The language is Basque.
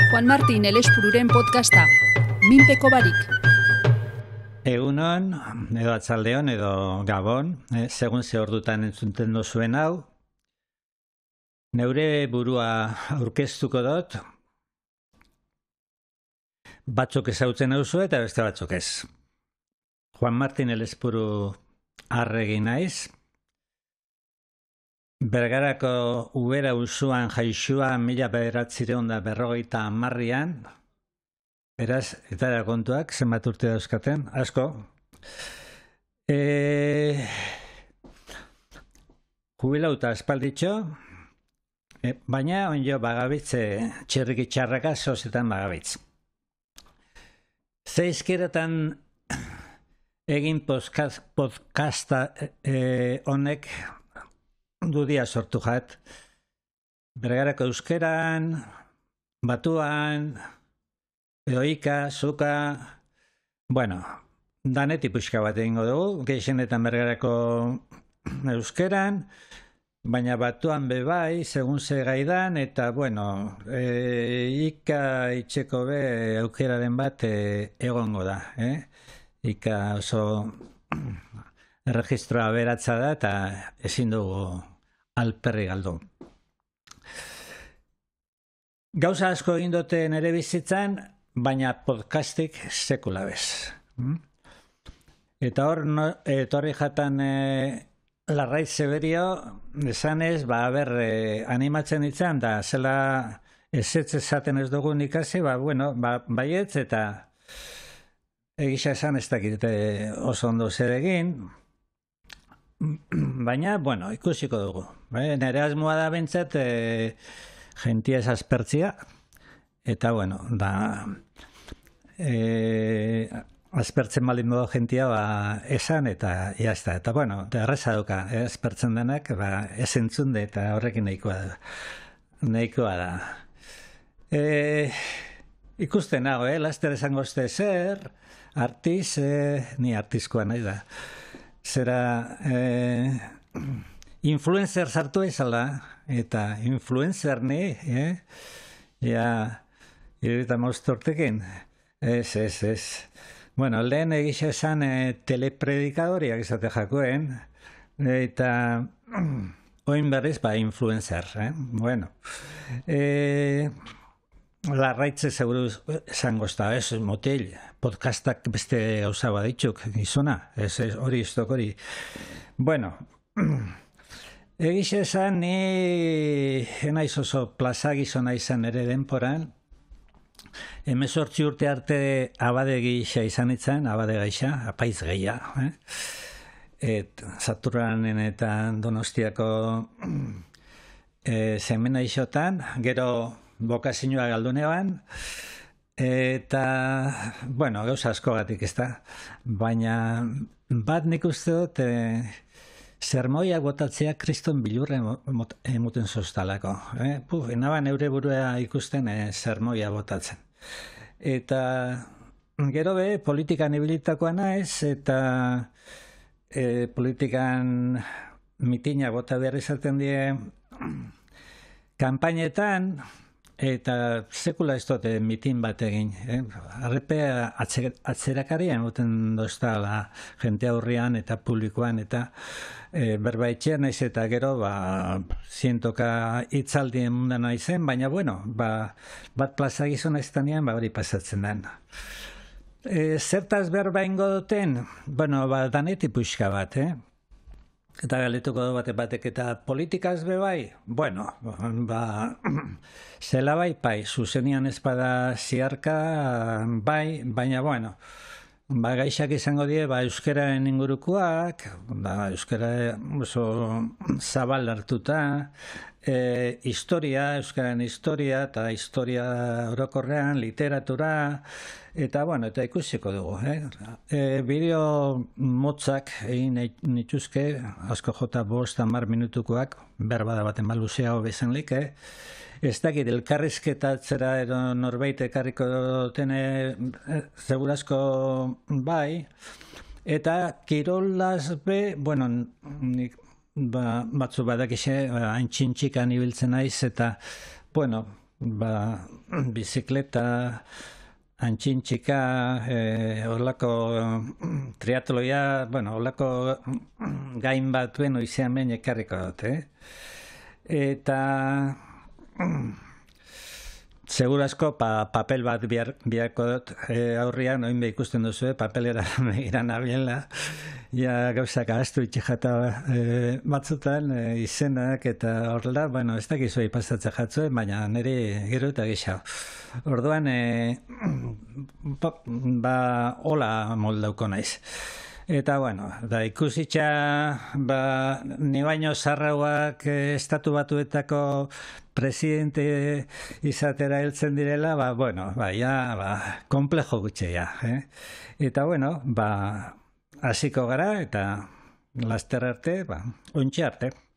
Juan Martín Elespururen podcasta, Minpeko barik. Egunon, edo atzaldeon, edo gabon, segun ze ordutan entzunten dozuen hau. Neure burua aurkeztuko dut, batzuk ezautzen nauzu eta beste batzuk ez. Juan Martín Elespuru arregi naiz. Bergarako Ubera usuan jaixua 1950an, beraz, eta da kontuak, zenbat urte dauzkaten, asko. Jubilauta aspalditxo, baina onjo bagabitz, txerriki txarraka sozetan bagabitz. Zeizkeretan egin podcasta honek dudia sortu jat. Bergarako euskeran, batuan, eoika, zuka, bueno, danetik puxka bat egingo dugu, gehienetan bergarako euskeran, baina batuan bebai, segun ze gaidan, eta bueno, ika itxeko be aukeraren bat egongo da, Ika oso erregistroa beratza da eta ezin dugu alperri galdu. Gauza asko egin dute nere bizitzan, baina podcastik sekula bez. Eta hor, etorri jatan Larraiz Severio, esanez, animatzen ditzen, da zela ezetz esaten ez dugun ikasi, baietz eta egisa esan ez dakit oso ondo zer egin, baina, bueno, ikusiko dugu. Nere asmoa da bentsat, jentia ez aspertzia, eta, bueno, aspertzen baldin modu jentia esan eta jazta. Eta, bueno, erreza duka, aspertzen denak, ez entzunde eta horrekin nahikoa da. Ikusten nago, laster esango zte zer, ni artizkoa nahi da. Zera, influencer sartu ezala, eta influencer ni, ja, 75 urtekin, ez. Bueno, lehen egisa esan telepredikadoriak izate jakoen, eta oin berriz, influencer, bueno. Larraitze seguru esango ezta, ez, motel, podcastak beste gauza baditzuk, gizona, ez, hori istok hori. Bueno, egize esan, ni enaiz oso plaza gizona izan ere denporan, 18 urte arte abade gisa izan itzan, abade gaixa, apaiz geia, Saturanen eta Donostiako zemena isotan, gero bokazioa galdunean, eta, bueno, gauza askogatik ez da, baina bat nik uste dut sermoiak botatzea kriston bilurre emuten zoztalako. Enaban eure burua ikusten sermoia botatzen. Eta gero politikan ibilitakoa naiz, eta politikan mitina bota behar izaten die kanpainetan, eta sekula ez dute mitin bat egin. Arrepe atzerakaria emuten dozta jente aurrian eta publikoan eta berbaitxean naiz eta gero zientoka itzaldien mundan naizen, baina bueno, bat plaza gizona iztanean hori pasatzen den. Zertaz berba ingo duten? Bueno, daneti puxka bat, Eta galetuko du batek eta politikaz bebai? Bueno, zela bai, zuzenian espada ziarka bai, baina bueno, gaixak izango die, euskararen ingurukoak, euskara oso zabal hartuta, euskararen historia, eta historia orokorrean, literatura, eta bueno, eta ikusiko dugu. Bideo motzak egin nituzke, asko jota 5-10 minutukoak, berbada baten baluzeago bezanlik, ez dakit, elkarrizketatzera edo norbait ekarriko dutene segurazko bai, eta kirolaz bueno, batzu badakixe, hain txintxikan ibiltzen naiz, eta bueno, bizikleta, antxintxika, horlako triatloia, horlako gain batuen oizean behin ekarriko dut, Eta seguru asko papel bat biharko dut aurrian, oin be ikusten duzu, papelera begiran abiela, ja gauzak ahaztu itxejata batzutan izenak eta horrela, ez dakizu ipastatzen jatzuen, baina niri gero eta gixau. Orduan, hola moldauko naiz. Eta, da ikusitxa, ni baino zarrauak estatu batuetako presidente izatera heltzen direla, komplejo gutxea. Eta, hasiko gara, eta laster arte, ontsi arte.